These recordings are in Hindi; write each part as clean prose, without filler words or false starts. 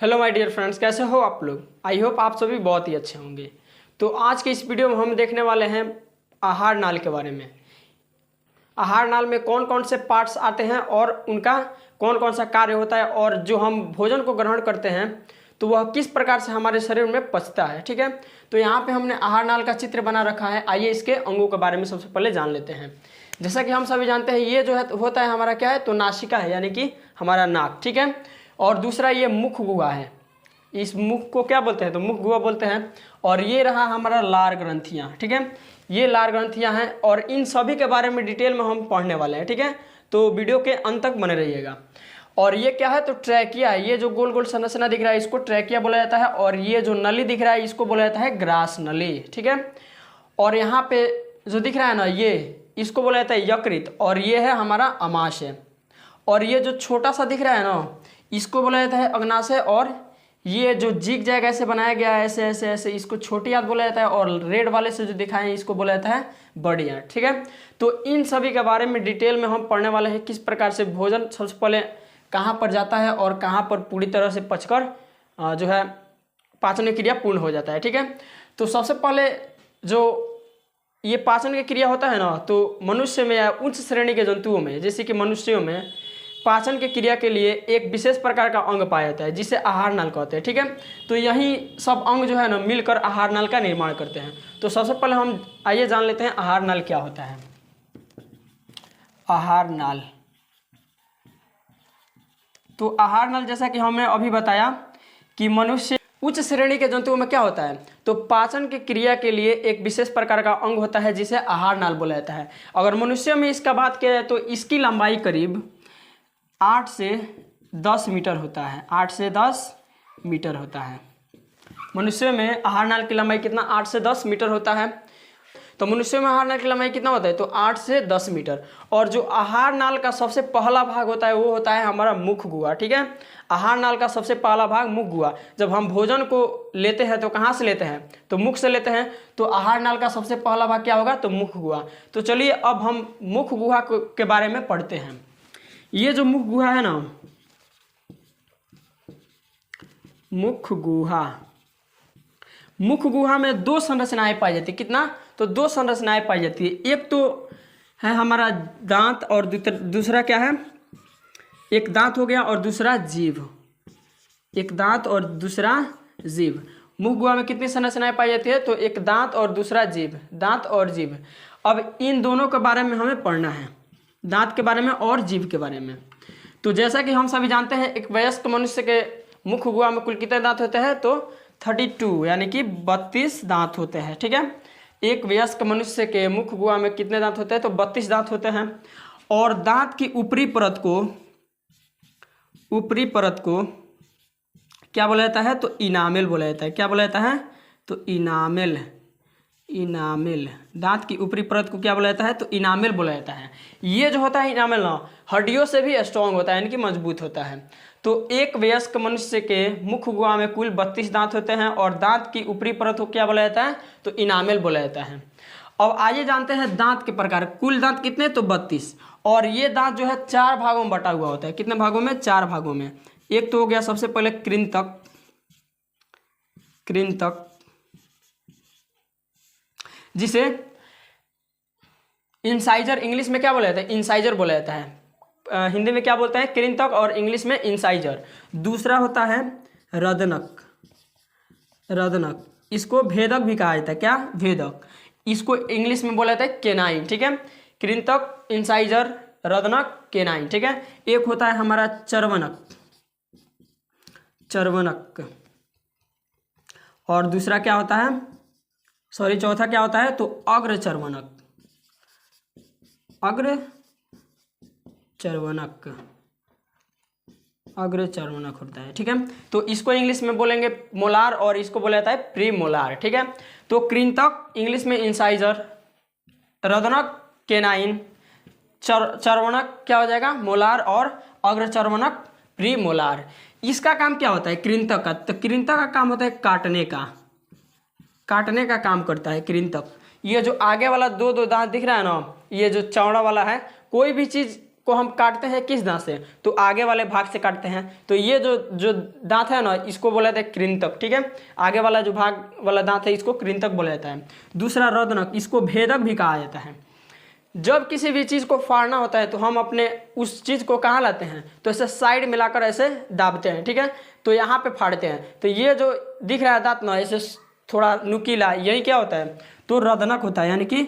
हेलो माय डियर फ्रेंड्स, कैसे हो आप लोग। आई होप आप सभी बहुत ही अच्छे होंगे। तो आज के इस वीडियो में हम देखने वाले हैं आहार नाल के बारे में। आहार नाल में कौन कौन से पार्ट्स आते हैं और उनका कौन कौन सा कार्य होता है, और जो हम भोजन को ग्रहण करते हैं तो वह किस प्रकार से हमारे शरीर में पचता है। ठीक है, तो यहाँ पे हमने आहार नाल का चित्र बना रखा है। आइए इसके अंगों के बारे में सबसे पहले जान लेते हैं। जैसा कि हम सभी जानते हैं, ये जो है होता है हमारा क्या है, तो नासिका है, यानी कि हमारा नाक। ठीक है, और दूसरा ये मुख गुहा है। इस मुख को क्या बोलते हैं, तो मुख गुहा बोलते हैं। और ये रहा हमारा लार ग्रंथियाँ। ठीक है, ये लार ग्रंथियाँ हैं और इन सभी के बारे में डिटेल में हम पढ़ने वाले हैं। ठीक है, तो वीडियो के अंत तक बने रहिएगा। और ये क्या है, तो ट्रैकिया है। ये जो गोल गोल संरचना दिख रहा है इसको ट्रैकिया बोला जाता है, और ये जो नली दिख रहा है इसको बोला जाता है ग्रास नली। ठीक है, और यहाँ पे जो दिख रहा है ना, ये इसको बोला जाता है यकृत, और ये है हमारा अमाशय। और ये जो छोटा सा दिख रहा है ना, इसको बोला जाता है अग्नाशय। और ये जो जिग जैग ऐसे बनाया गया है, ऐसे ऐसे ऐसे, इसको छोटी आंत बोला जाता है। और रेड वाले से जो दिखाए हैं इसको बोला जाता है बड़ी आंत। ठीक है, तो इन सभी के बारे में डिटेल में हम पढ़ने वाले हैं। किस प्रकार से भोजन सबसे पहले कहाँ पर जाता है और कहाँ पर पूरी तरह से पचकर जो है पाचन क्रिया पूर्ण हो जाता है। ठीक है, तो सबसे पहले जो ये पाचन की क्रिया होता है ना, तो मनुष्य में या उच्च श्रेणी के जंतुओं में, जैसे कि मनुष्यों में पाचन की क्रिया के लिए एक विशेष प्रकार का अंग पाया जाता है जिसे आहार नाल कहते हैं। ठीक है, तो यही सब अंग जो है ना मिलकर आहार नाल का निर्माण करते हैं। तो सबसे पहले हम आइए जान लेते हैं आहार नाल क्या होता है। आहार नाल, तो आहार नाल जैसा कि हमने अभी बताया कि मनुष्य उच्च श्रेणी के जंतुओं में क्या होता है, तो पाचन की क्रिया के लिए एक विशेष प्रकार का अंग होता है जिसे आहार नाल बोला जाता है। अगर मनुष्य में इसका बात किया जाए तो इसकी लंबाई करीब 8 से 10 मीटर होता है। 8 से 10 मीटर होता है। मनुष्य में आहार नाल की लंबाई कितना, 8 से 10 मीटर होता है। तो मनुष्य में आहार नाल की लंबाई कितना होता है, तो 8 से 10 मीटर। और जो आहार नाल का सबसे पहला भाग होता है वो होता है हमारा मुख गुहा। ठीक है, आहार नाल का सबसे पहला भाग मुख गुहा। जब हम भोजन को लेते हैं तो कहाँ से लेते हैं, तो मुख से लेते हैं। तो आहार नाल का सबसे पहला भाग क्या होगा, तो मुख गुहा। तो चलिए अब हम मुख गुहा के बारे में पढ़ते हैं। ये जो मुख गुहा है ना, मुख गुहा, मुख गुहा में दो संरचनाएं पाई जाती है। कितना, तो दो संरचनाएं पाई जाती है। एक तो है हमारा दांत और दूसरा क्या है, एक दांत हो गया और दूसरा जीभ। एक दांत और दूसरा जीभ। मुख गुहा में कितनी संरचनाएं पाई जाती है, तो एक दांत और दूसरा जीभ, दांत और जीभ। अब इन दोनों के बारे में हमें पढ़ना है, दांत के बारे में और जीभ के बारे में। तो जैसा कि हम सभी जानते हैं, एक वयस्क मनुष्य के मुख गुहा में कुल कितने दांत होते हैं, तो 32 यानी कि 32 दांत होते हैं। ठीक है, एक वयस्क मनुष्य के मुख गुहा में कितने दांत होते हैं, तो 32 दांत होते हैं। और दांत की ऊपरी परत को क्या बोला जाता है, तो इनामेल बोला जाता है। क्या बोला जाता है, तो इनामेल। इनामेल, दांत की ऊपरी परत को क्या बोला जाता है, तो इनामेल बोला जाता है। ये जो होता है इनामेल ना, हड्डियों से भी स्ट्रांग होता है, यानी कि मजबूत होता है। तो एक वयस्क मनुष्य के मुख गुहा में कुल 32 दांत होते हैं और दांत की ऊपरी परत को क्या बोला जाता है, तो इनामेल बोला जाता है। अब आइए जानते हैं दांत के प्रकार। कुल दांत कितने, तो 32। और ये दांत जो है 4 भागों में बटा हुआ होता है। कितने भागों में, 4 भागों में। एक तो हो गया सबसे पहले कृंतक, कृंतक जिसे इंसाइजर इंग्लिश में क्या बोला जाता है, इंसाइजर बोला जाता है। हिंदी में क्या बोलते हैं, कृंतक, और इंग्लिश में इंसाइजर। दूसरा होता है रदनक, रदनक, इसको भेदक भी कहा जाता है। क्या, भेदक, इसको इंग्लिश में बोला जाता है केनाइन। ठीक है, कृंतक, इंसाइजर, रदनक, केनाइन। ठीक है, एक होता है हमारा चर्वनक, चर्वनक। और दूसरा क्या होता है, चौथा क्या होता है, तो अग्रचर्वनक, अग्रचर्वनक, अग्रचर्वनक होता है। ठीक है, तो इसको इंग्लिश में बोलेंगे मोलार और इसको बोला जाता है प्री मोलार। ठीक है, तो कृंतक इंग्लिश में इंसाइजर, रदनक केनाइन, चर्वनक क्या हो जाएगा, मोलार, और अग्रचर्वनक प्री मोलार। इसका काम क्या होता है कृंतक का, तो कृंतक का काम होता है काटने का, काटने का काम करता है कृंतक। ये जो आगे वाला दो दांत दिख रहा है ना, ये जो चौड़ा वाला है, कोई भी चीज़ को हम काटते हैं किस दांत से, तो आगे वाले भाग से काटते हैं। तो ये जो दांत है ना, इसको बोला जाता है कृंतक, ठीक है। आगे वाला जो भाग वाला दांत है इसको कृंतक बोला जाता है। दूसरा रदनक, इसको भेदक भी कहा जाता है। जब किसी भी चीज़ को फाड़ना होता है तो हम अपने उस चीज़ को कहाँ लाते हैं, तो ऐसे साइड मिलाकर ऐसे दाबते हैं, ठीक है। तो यहाँ पे फाड़ते हैं। तो ये जो दिख रहा है दांत ना ऐसे थोड़ा नुकीला, यही क्या होता है, तो रदनक होता है, यानी कि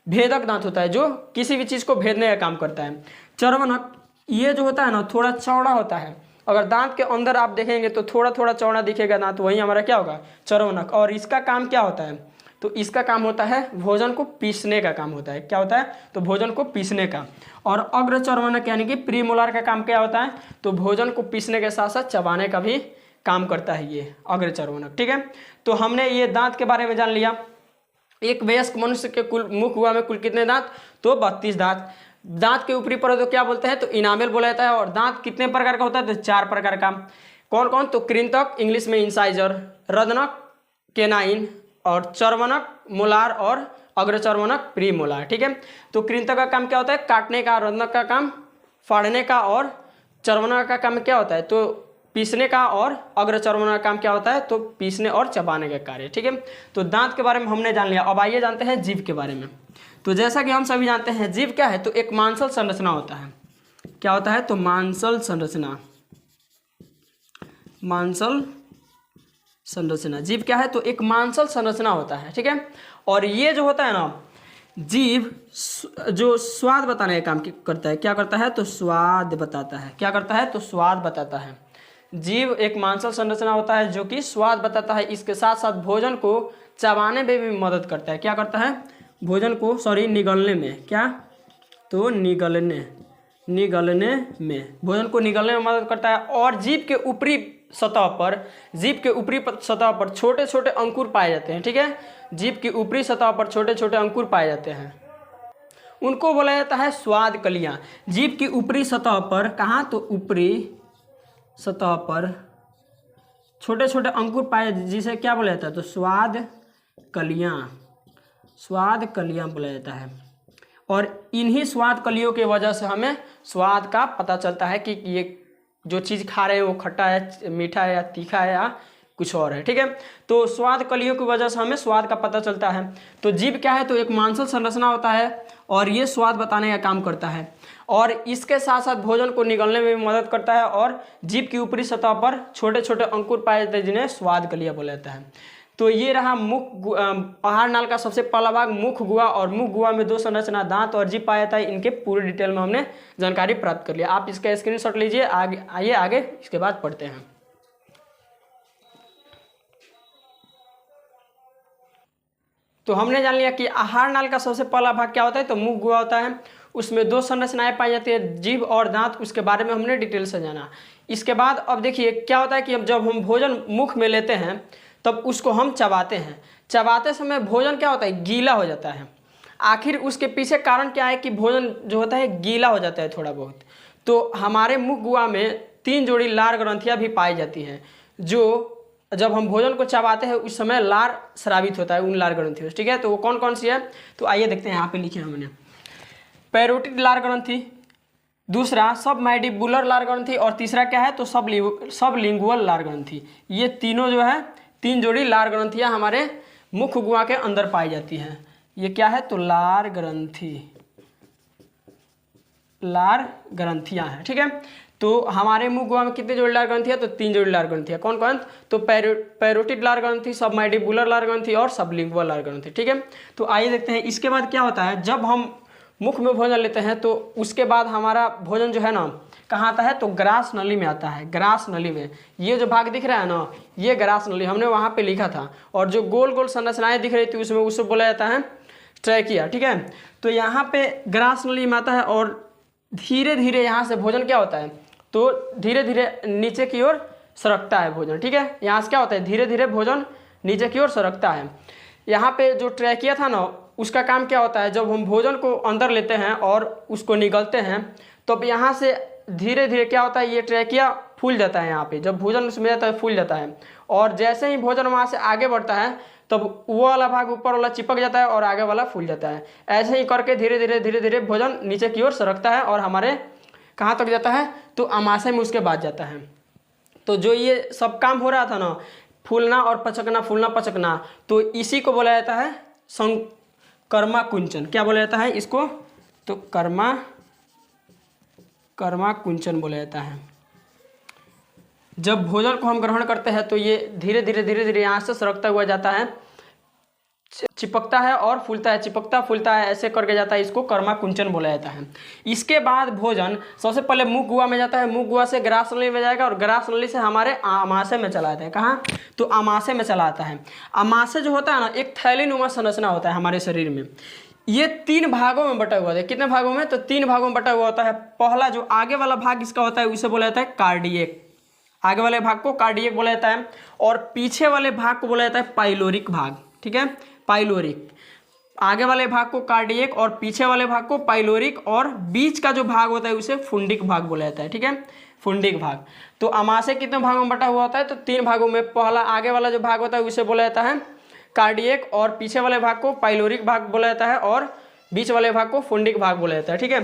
भेदक दांत होता है जो किसी भी चीज़ को भेदने का काम करता है। चर्वनक, ये जो होता है ना थोड़ा चौड़ा होता है। अगर दांत के अंदर आप देखेंगे तो थोड़ा थोड़ा चौड़ा दिखेगा दांत, वही हमारा क्या होगा, चर्वनक। और इसका काम क्या होता है, तो इसका काम होता है भोजन को पीसने का काम होता है। क्या होता है, तो भोजन को पीसने का। और अग्र चर्वनक यानी कि प्रीमोलार का काम क्या होता है, तो भोजन को पीसने के साथ साथ चबाने का भी काम करता है ये अग्र चर्वनक, ठीक है। तो हमने ये दांत के बारे में जान लिया। एक वयस्क मनुष्य के कुल मुख हुआ में कुल कितने दांत, तो 32 दांत। दांत के ऊपरी परत को क्या बोलते हैं, तो इनामेल बोला जाता है। और दांत कितने प्रकार का होता है, तो 4 प्रकार का। कौन कौन, तो कृंतक इंग्लिश में इंसाइजर, रदनक केनाइन, और चर्वनक मोलार, और अग्रचर्वनक प्रीमोलार, ठीक है। तो कृंतक का काम क्या होता है, काटने का। रदनक का काम फाड़ने का। और चर्वनक का काम क्या होता है, तो पीसने का। और अग्रचर्वनक का काम क्या होता है, तो पीसने और चबाने का कार्य, ठीक है। तो दांत के बारे में हमने जान लिया। अब आइए जानते हैं जीभ के बारे में। तो जैसा कि हम सभी जानते हैं जीभ क्या है, तो एक मांसल संरचना होता है। क्या होता है, तो मांसल संरचना। मांसल संरचना, जीभ क्या है, तो एक मांसल संरचना होता है, ठीक है। और ये जो होता है ना, जीभ जो स्वाद बताने का काम करता है। क्या करता है, तो स्वाद बताता है। क्या करता है, तो स्वाद बताता है। जीभ एक मांसल संरचना होता है जो कि स्वाद बताता है। इसके साथ साथ भोजन को चबाने में भी मदद करता है। क्या करता है, भोजन को निगलने में। क्या, तो निगलने में, भोजन को निगलने में मदद करता है। और जीभ के ऊपरी सतह पर छोटे छोटे अंकुर पाए जाते हैं, ठीक है। जीभ की ऊपरी सतह पर छोटे छोटे अंकुर पाए जाते हैं, उनको बोला जाता है स्वाद कलियां। जीभ की ऊपरी सतह पर, कहाँ, तो ऊपरी सतह पर छोटे छोटे अंकुर पाए, जिसे क्या बोला जाता है, तो स्वाद कलियां बोला जाता है। और इन्हीं स्वाद कलियों की वजह से हमें स्वाद का पता चलता है कि ये जो चीज़ खा रहे हैं वो खट्टा है, मीठा है, या तीखा है, या कुछ और है, ठीक है। तो स्वाद कलियों की वजह से हमें स्वाद का पता चलता है। तो जीभ क्या है, तो एक मांसल संरचना होता है और ये स्वाद बताने का काम करता है। और इसके साथ साथ भोजन को निगलने में भी मदद करता है। और जीभ की ऊपरी सतह पर छोटे छोटे अंकुर पाए जाते हैं जिन्हें स्वाद कलियां बोला जाता है। तो ये रहा आहार नाल का सबसे पहला भाग, मुख गुहा। और मुख गुहा में 2 संरचना, दांत और जीभ पाया जाता है। इनके पूरी डिटेल में हमने जानकारी प्राप्त कर लिया। आप इसका स्क्रीनशॉट लीजिए। आइए आगे इसके बाद पढ़ते हैं। तो हमने जान लिया कि आहार नाल का सबसे पहला भाग क्या होता है, तो मुख गुहा होता है। उसमें 2 संरचनाएं पाई जाती है, जीभ और दांत। उसके बारे में हमने डिटेल से जाना। इसके बाद अब देखिए क्या होता है कि जब हम भोजन मुख में लेते हैं तब उसको हम चबाते हैं। चबाते समय भोजन क्या होता है, गीला हो जाता है। आखिर उसके पीछे कारण क्या है कि भोजन जो होता है गीला हो जाता है थोड़ा बहुत। तो हमारे मुख गुहा में 3 जोड़ी लार ग्रंथियां भी पाई जाती हैं, जो जब हम भोजन को चबाते हैं उस समय लार स्रावित होता है उन लार ग्रंथियों से, ठीक है। तो वो कौन कौन सी है, तो आइए देखते हैं। यहाँ पे लिखे हैं हमने, पैरोटिड लार ग्रंथि, दूसरा सबमैंडिबुलर लार ग्रंथि, और तीसरा क्या है, तो सबलिंगुअल लार ग्रंथि। ये तीनों जो है 3 जोड़ी लार ग्रंथियां हमारे मुख गुहा के अंदर पाई जाती हैं। ये क्या है, तो लार ग्रंथियां हैं, ठीक है। तो हमारे मुख गुहा में कितने जोड़ी लार ग्रंथियां, तो 3 जोड़ी लार ग्रंथियां। कौन कौन, तो पैरोटिड लार ग्रंथि, सबमैंडिबुलर लार ग्रंथि और सबलिंगुअल लार ग्रंथि, ठीक है। तो आइए देखते हैं इसके बाद क्या होता है। जब हम मुख में भोजन लेते हैं तो उसके बाद हमारा भोजन जो है ना कहाँ आता है, तो ग्रास नली में आता है। ग्रास नली में ये जो भाग दिख रहा है ना, ये ग्रास नली हमने वहाँ पे लिखा था। और जो गोल गोल संरचनाएं दिख रही थी उसमें उसको बोला जाता है ट्रैकिया, ठीक है। तो यहाँ पे ग्रास नली में आता है और धीरे धीरे यहाँ से भोजन क्या होता है, तो धीरे धीरे नीचे की ओर सरकता है भोजन, ठीक है। यहाँ से क्या होता है, धीरे धीरे भोजन नीचे की ओर सरकता है। यहाँ पे जो ट्रैकिया था ना, उसका काम क्या होता है, जब हम भोजन को अंदर लेते हैं और उसको निगलते हैं तो यहाँ से धीरे धीरे क्या होता है, ये ट्रैकिया फूल जाता है। यहाँ पे जब भोजन उसमें जाता है फूल जाता है, और जैसे ही भोजन वहाँ से आगे बढ़ता है तब वो वाला भाग ऊपर वाला चिपक जाता है और आगे वाला फूल जाता है। ऐसे ही करके धीरे धीरे भोजन नीचे की ओर सरकता है और हमारे कहाँ तक जाता है, तो अमाशय में उसके बाद जाता है। तो जो ये सब काम हो रहा था ना, फूलना और पचकना, फूलना पचकना, तो इसी को बोला जाता है कर्मा कुंचन। क्या बोला जाता है इसको, तो कर्मा कुंचन बोला जाता है। जब भोजन को हम ग्रहण करते हैं तो ये धीरे धीरे यहाँ से सरकता हुआ जाता है, चिपकता है और फूलता है, चिपकता फूलता है, ऐसे करके जाता है, इसको कर्मा कुंचन बोला जाता है। इसके बाद भोजन सबसे पहले मुख गुहा में जाता है, मुख गुहा से ग्रास नली में जाएगा और ग्रास नली से हमारे आमाशय में चला आता है। कहाँ, तो आमाशय में चला आता है। आमाशय जो होता है ना, एक थैलीनुमा संरचना होता है हमारे शरीर में। ये 3 भागों में बटा हुआ है। कितने भागों में, तो 3 भागों में बटा हुआ होता है। पहला जो आगे वाला भाग इसका होता है उसे बोला जाता है कार्डियक, आगे वाले भाग को कार्डियक बोला जाता है, और पीछे वाले भाग को बोला जाता है पाइलोरिक भाग। ठीक है, पाइलोरिक, आगे वाले भाग को कार्डियक और पीछे वाले भाग को पाइलोरिक, और बीच का जो भाग होता है उसे फुंडिक भाग बोला जाता है। ठीक है, फुंडिक भाग। तो आमाशय कितने भागों में बटा हुआ होता है, तो 3 भागों में। पहला आगे वाला जो भाग होता है उसे बोला जाता है कार्डियक, और पीछे वाले भाग को पाइलोरिक भाग बोला जाता है, और बीच वाले भाग को फुंडिक भाग बोला जाता है। ठीक है,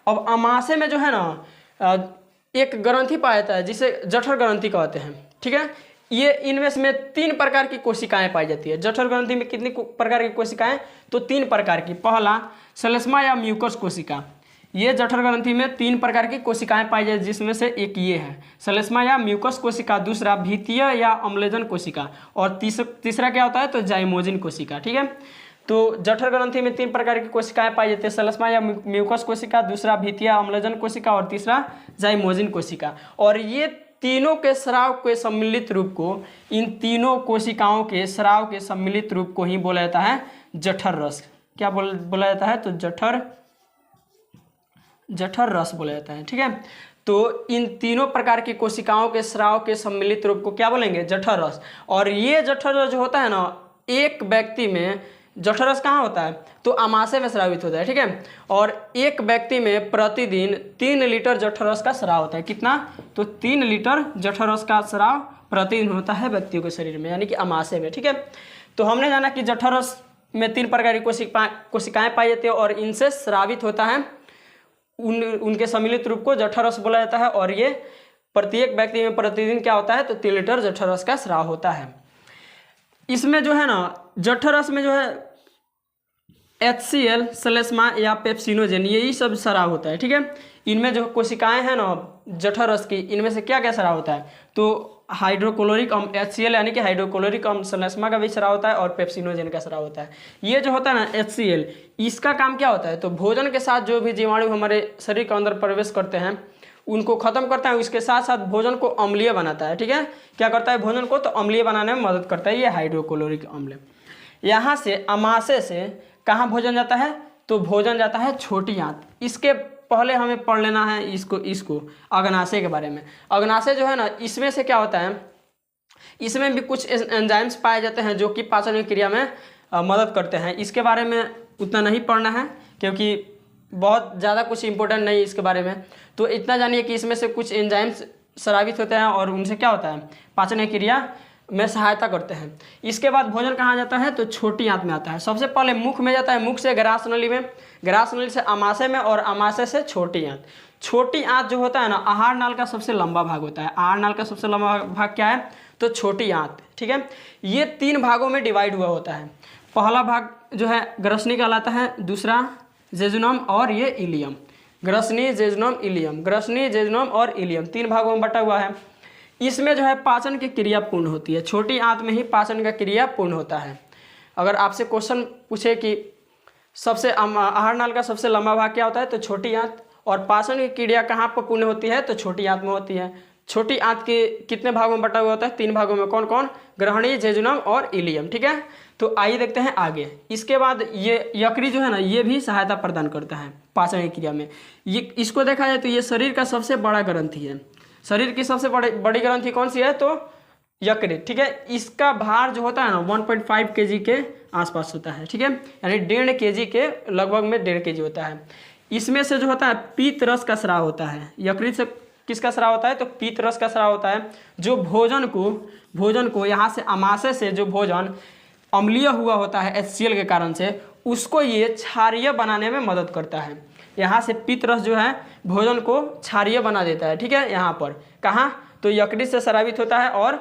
अब आमाशय में जो है ना, एक ग्रंथि पाया जाता है जिसे जठर ग्रंथि कहते हैं। ठीक है, ये इनमें से 3 प्रकार की कोशिकाएं पाई जाती है। जठर ग्रंथि में कितनी प्रकार की कोशिकाएं, तो 3 प्रकार की। पहला श्लेष्मा या म्यूकस कोशिका, ये जठर ग्रंथि में 3 प्रकार की कोशिकाएं पाई जाती है, जिसमें से एक ये है श्लेष्मा या म्यूकस कोशिका, दूसरा भीतीय या अम्लजन कोशिका, और तीसरा क्या होता है, तो जाइमोजिन कोशिका। ठीक है, तो जठर ग्रंथि में 3 प्रकार की कोशिकाएं पाई जाती है, श्लेष्मा या म्यूकस कोशिका, दूसरा भीतीय अम्लजन कोशिका, और तीसरा जाइमोजिन कोशिका। और ये तीनों के स्राव के सम्मिलित रूप को, इन तीनों कोशिकाओं के स्राव के सम्मिलित रूप को ही बोला जाता है जठर रस। क्या बोला जाता है, तो जठर रस बोला जाता है। ठीक है, तो इन तीनों प्रकार की कोशिकाओं के स्राव के सम्मिलित रूप को क्या बोलेंगे, जठर रस। और ये जठर रस जो होता है ना, एक व्यक्ति में जठर रस कहाँ होता है, तो आमाशय में स्रावित होता है। ठीक है, और एक व्यक्ति में प्रतिदिन 3 लीटर जठर रस का स्राव होता है। कितना, तो 3 लीटर जठर रस का स्राव प्रतिदिन होता है व्यक्तियों के शरीर में, यानी कि आमाशय में। ठीक है, तो हमने जाना कि जठर रस में 3 प्रकार की कोशिकाएं पाई जाती है और इनसे स्रावित होता है, उनके सम्मिलित रूप को जठर रस बोला जाता है। और ये प्रत्येक व्यक्ति में प्रतिदिन क्या होता है, तो 3 लीटर जठर रस का स्राव होता है। इसमें जो है ना, जठर रस में जो है HCl, श्लेष्मा या पेप्सिनोजेन, यही सब स्राव होता है। ठीक है, इनमें जो कोशिकाएं हैं ना जठर रस की, इनमें से क्या क्या स्राव होता है, तो हाइड्रोक्लोरिक अम्ल HCl यानी कि हाइड्रोक्लोरिक अम्ल, श्लेष्मा का भी स्राव होता है, और पेप्सिनोजेन का स्राव होता है। ये जो होता है ना HCl, इसका काम क्या होता है, तो भोजन के साथ जो भी जीवाणु हमारे शरीर के अंदर प्रवेश करते हैं उनको खत्म करता है, उसके साथ साथ भोजन को अम्लीय बनाता है। ठीक है, क्या करता है, भोजन को तो अम्लीय बनाने में मदद करता है ये हाइड्रोक्लोरिक अम्ल। यहाँ से आमाशय से कहाँ भोजन जाता है, तो भोजन जाता है छोटी आंत। इसके पहले हमें पढ़ लेना है इसको अग्नाशय के बारे में। अग्नाशय जो है ना, इसमें से क्या होता है, इसमें भी कुछ एंजाइम्स पाए जाते हैं जो कि पाचन क्रिया में मदद करते हैं। इसके बारे में उतना नहीं पढ़ना है क्योंकि बहुत ज़्यादा कुछ इंपॉर्टेंट नहीं इसके बारे में। तो इतना जानिए कि इसमें से कुछ एंजाइम्स स्रावित होते हैं और उनसे क्या होता है, पाचन क्रिया में सहायता करते हैं। इसके बाद भोजन कहाँ जाता है, तो छोटी आंत में आता है। सबसे पहले मुख में जाता है, मुख से ग्रास नली में, ग्रास नली से आमाशय में, और आमाशय से छोटी आंत। छोटी आंत जो होता है ना, आहार नाल का सबसे लंबा भाग होता है। आहार नाल का सबसे लंबा भाग क्या है, तो छोटी आंत। ठीक है, ये 3 भागों में डिवाइड हुआ होता है। पहला भाग जो है ग्रसनी कहलाता है, दूसरा जेजुनम, और ये इलियम। ग्रसनी, जेजुनम, इलियम, ग्रसनी, जेजुनम और इलियम 3 भागों में बटा हुआ है। इसमें जो है पाचन की क्रिया पूर्ण होती है। छोटी आंत में ही पाचन का क्रिया पूर्ण होता है। अगर आपसे क्वेश्चन पूछे कि सबसे आहार नाल का सबसे लंबा भाग क्या होता है, तो छोटी आंत, और पाचन की क्रिया कहाँ पर पूर्ण होती है, तो छोटी आंत में होती है। छोटी आंत के कितने भागों में बटा हुआ होता है, 3 भागों में। कौन कौन, ग्रहणी, जेजुनम और इलियम। ठीक है, तो आइए देखते हैं आगे। इसके बाद ये यकृत जो है ना, ये भी सहायता प्रदान करता है पाचन की क्रिया में। ये इसको देखा जाए तो ये शरीर का सबसे बड़ा ग्रंथि है। शरीर की सबसे बड़ी ग्रंथि कौन सी है, तो यकृत। ठीक है, इसका भार जो होता है ना 1.5 kg के आसपास होता है। ठीक है, यानी 1.5 kg के लगभग में 1.5 kg होता है। इसमें से जो होता है पीत रस का स्राव होता है। यकृत से किसका स्राव होता है, तो पीत रस का स्राव होता है, जो भोजन को यहाँ से आमाशय से जो भोजन अम्लीय हुआ होता है HCl के कारण से, उसको ये क्षारीय बनाने में मदद करता है। यहाँ से पित्त रस जो है भोजन को क्षारीय बना देता है। ठीक है, यहाँ पर कहाँ, तो यकृत से स्रावित होता है और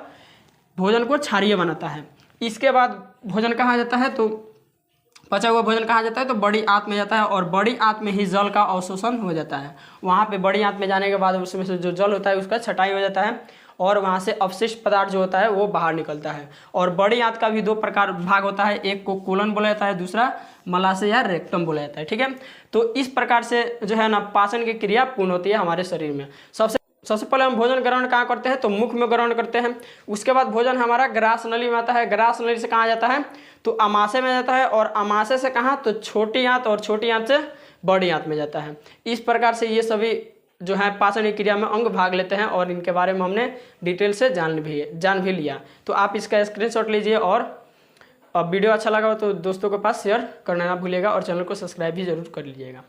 भोजन को क्षारीय बनाता है। इसके बाद भोजन कहाँ जाता है, तो पचा हुआ भोजन कहाँ जाता है, तो बड़ी आंत में जाता है और बड़ी आंत में ही जल का अवशोषण हो जाता है। वहाँ पे बड़ी आंत में जाने के बाद उसमें से जो जल होता है उसका छटाई हो जाता है और वहाँ से अवशिष्ट पदार्थ जो होता है वो बाहर निकलता है। और बड़ी आंत का भी दो प्रकार भाग होता है, एक को कोलन बोला जाता है, दूसरा मलाशय या रेक्टम बोला जाता है। ठीक है, तो इस प्रकार से जो है ना पाचन की क्रिया पूर्ण होती है हमारे शरीर में। सबसे पहले हम भोजन ग्रहण कहाँ करते हैं, तो मुख में ग्रहण करते हैं। उसके बाद भोजन हमारा ग्रास नली में आता है। ग्रास नली से कहाँ जाता है, तो अमाशय में जाता है और अमाशय से कहाँ, तो छोटी आंत और छोटी आंत से बड़ी आंत में जाता है। इस प्रकार से ये सभी जो है पाचन की क्रिया में अंग भाग लेते हैं और इनके बारे में हमने डिटेल से जान भी लिया। तो आप इसका स्क्रीनशॉट लीजिए और अब वीडियो अच्छा लगा हो तो दोस्तों के पास शेयर करना ना भूलिएगा और चैनल को सब्सक्राइब भी जरूर कर लीजिएगा।